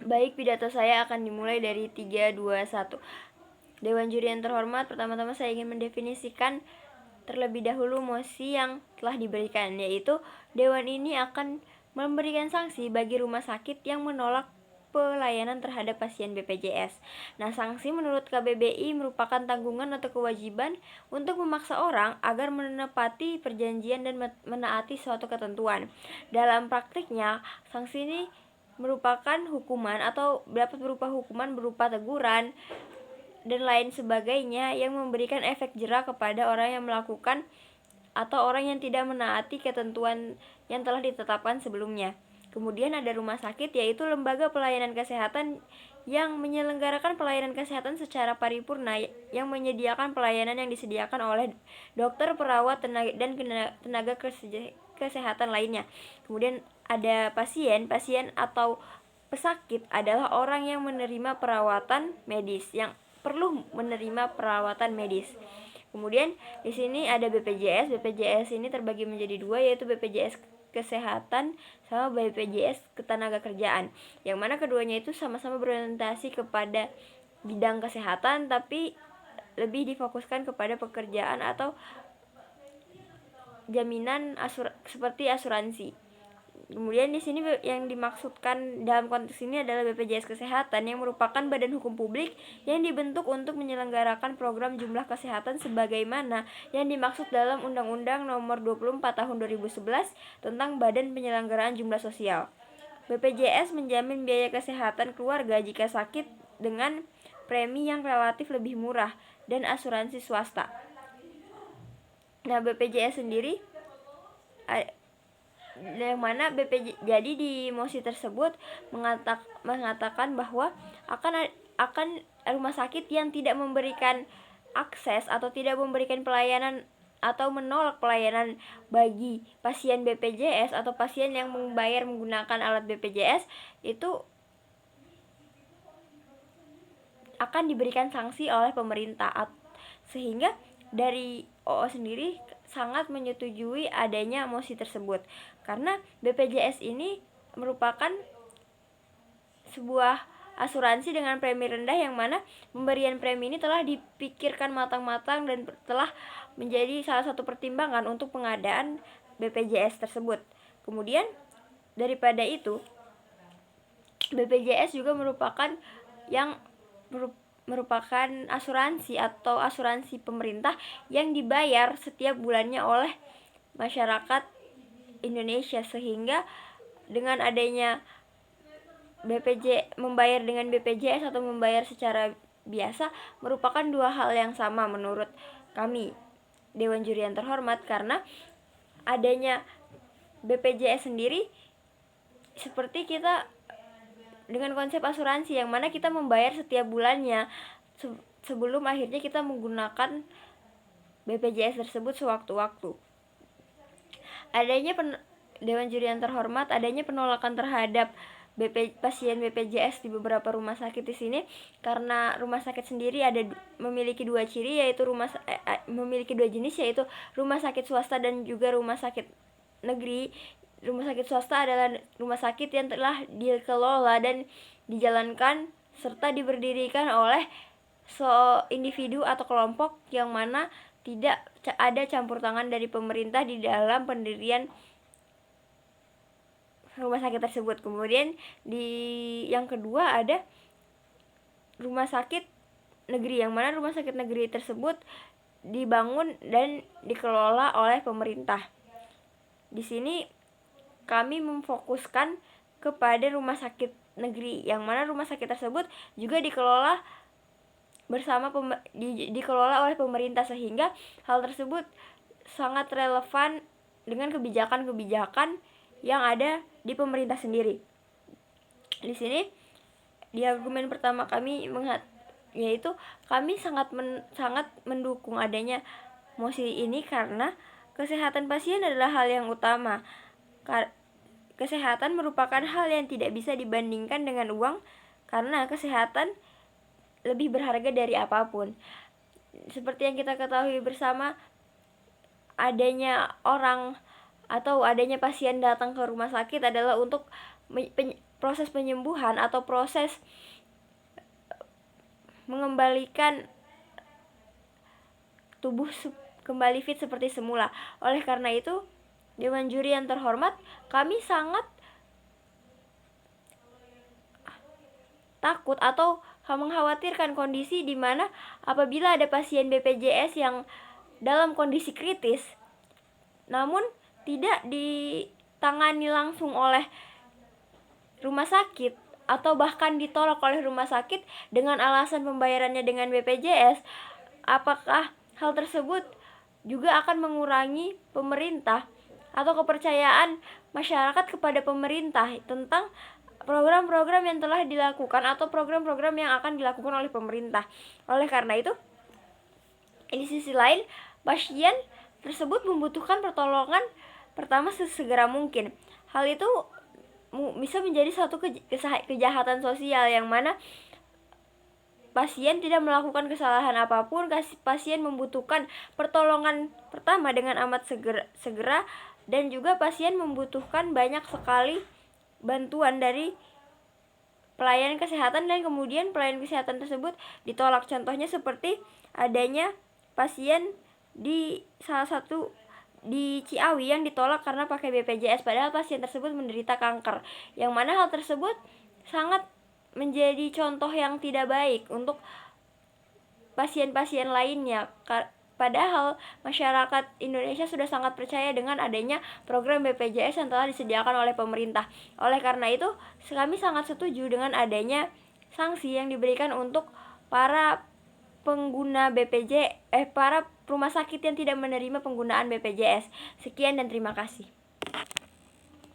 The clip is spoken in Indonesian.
Baik, pidato saya akan dimulai dari 3, 2, 1. Dewan juri yang terhormat, pertama-tama saya ingin mendefinisikan terlebih dahulu mosi yang telah diberikan, yaitu Dewan ini akan memberikan sanksi bagi rumah sakit yang menolak pelayanan terhadap pasien BPJS. Nah, sanksi menurut KBBI merupakan tanggungan atau kewajiban untuk memaksa orang agar menepati perjanjian dan menaati suatu ketentuan. Dalam praktiknya, sanksi ini merupakan hukuman atau dapat berupa hukuman berupa teguran dan lain sebagainya yang memberikan efek jera kepada orang yang melakukan atau orang yang tidak menaati ketentuan yang telah ditetapkan sebelumnya. Kemudian ada rumah sakit, yaitu lembaga pelayanan kesehatan yang menyelenggarakan pelayanan kesehatan secara paripurna, yang menyediakan pelayanan yang disediakan oleh dokter, perawat, dan tenaga kesehatan lainnya. Kemudian ada pasien atau pesakit adalah orang yang menerima perawatan medis, yang perlu menerima perawatan medis. Kemudian di sini ada BPJS. BPJS ini terbagi menjadi dua, yaitu BPJS Kesehatan sama BPJS Ketenagakerjaan, yang mana keduanya itu sama-sama berorientasi kepada bidang kesehatan, tapi lebih difokuskan kepada pekerjaan atau jaminan seperti asuransi. Kemudian di sini yang dimaksudkan dalam konteks ini adalah BPJS Kesehatan, yang merupakan badan hukum publik yang dibentuk untuk menyelenggarakan program jumlah kesehatan sebagaimana yang dimaksud dalam Undang-Undang Nomor 24 Tahun 2011 tentang Badan Penyelenggaraan Jumlah Sosial. BPJS menjamin biaya kesehatan keluarga jika sakit dengan premi yang relatif lebih murah dan asuransi swasta. Nah, BPJS sendiri yang mana jadi di mosi tersebut mengatakan bahwa akan rumah sakit yang tidak memberikan akses atau tidak memberikan pelayanan atau menolak pelayanan bagi pasien BPJS atau pasien yang membayar menggunakan alat BPJS itu akan diberikan sanksi oleh pemerintah. Sehingga dari OO sendiri sangat menyetujui adanya mosi tersebut, karena BPJS ini merupakan sebuah asuransi dengan premi rendah, yang mana pemberian premi ini telah dipikirkan matang-matang dan telah menjadi salah satu pertimbangan untuk pengadaan BPJS tersebut. Kemudian daripada itu, BPJS juga merupakan asuransi atau asuransi pemerintah yang dibayar setiap bulannya oleh masyarakat Indonesia, sehingga dengan adanya membayar dengan BPJS atau membayar secara biasa merupakan dua hal yang sama menurut kami Dewan Juri yang terhormat, karena adanya BPJS sendiri seperti kita dengan konsep asuransi, yang mana kita membayar setiap bulannya sebelum akhirnya kita menggunakan BPJS tersebut sewaktu-waktu. Adanya Dewan Juri yang terhormat, adanya penolakan terhadap pasien BPJS di beberapa rumah sakit di sini karena rumah sakit sendiri memiliki dua ciri, yaitu memiliki dua jenis, yaitu rumah sakit swasta dan juga rumah sakit negeri. Rumah sakit swasta adalah rumah sakit yang telah dikelola dan dijalankan serta diberdirikan oleh individu atau kelompok, yang mana tidak ada campur tangan dari pemerintah di dalam pendirian rumah sakit tersebut. Kemudian yang kedua ada rumah sakit negeri, yang mana rumah sakit negeri tersebut dibangun dan dikelola oleh pemerintah. Di sini kami memfokuskan kepada rumah sakit negeri, yang mana rumah sakit tersebut juga dikelola dikelola oleh pemerintah, sehingga hal tersebut sangat relevan dengan kebijakan-kebijakan yang ada di pemerintah sendiri. Di sini di argumen pertama kami yaitu kami sangat mendukung adanya mosi ini karena kesehatan pasien adalah hal yang utama. Kesehatan merupakan hal yang tidak bisa dibandingkan dengan uang, karena kesehatan lebih berharga dari apapun. Seperti yang kita ketahui bersama, adanya pasien datang ke rumah sakit adalah untuk proses penyembuhan atau proses mengembalikan tubuh kembali fit seperti semula. Oleh karena itu, Dewan Juri yang terhormat, kami sangat takut atau mengkhawatirkan kondisi di mana apabila ada pasien BPJS yang dalam kondisi kritis, namun tidak ditangani langsung oleh rumah sakit atau bahkan ditolak oleh rumah sakit dengan alasan pembayarannya dengan BPJS, apakah hal tersebut juga akan mengurangi pemerintah atau kepercayaan masyarakat kepada pemerintah tentang program-program yang telah dilakukan atau program-program yang akan dilakukan oleh pemerintah. Oleh karena itu, di sisi lain, pasien tersebut membutuhkan pertolongan pertama sesegera mungkin. Hal itu bisa menjadi suatu kejahatan sosial yang mana pasien tidak melakukan kesalahan apapun, pasien membutuhkan pertolongan pertama dengan amat segera dan juga pasien membutuhkan banyak sekali bantuan dari pelayanan kesehatan dan kemudian pelayanan kesehatan tersebut ditolak. Contohnya seperti adanya pasien di salah satu di Ciawi yang ditolak karena pakai BPJS, padahal pasien tersebut menderita kanker, yang mana hal tersebut sangat menjadi contoh yang tidak baik untuk pasien-pasien lainnya. Padahal masyarakat Indonesia sudah sangat percaya dengan adanya program BPJS yang telah disediakan oleh pemerintah. Oleh karena itu, kami sangat setuju dengan adanya sanksi yang diberikan untuk para pengguna para rumah sakit yang tidak menerima penggunaan BPJS. Sekian dan terima kasih.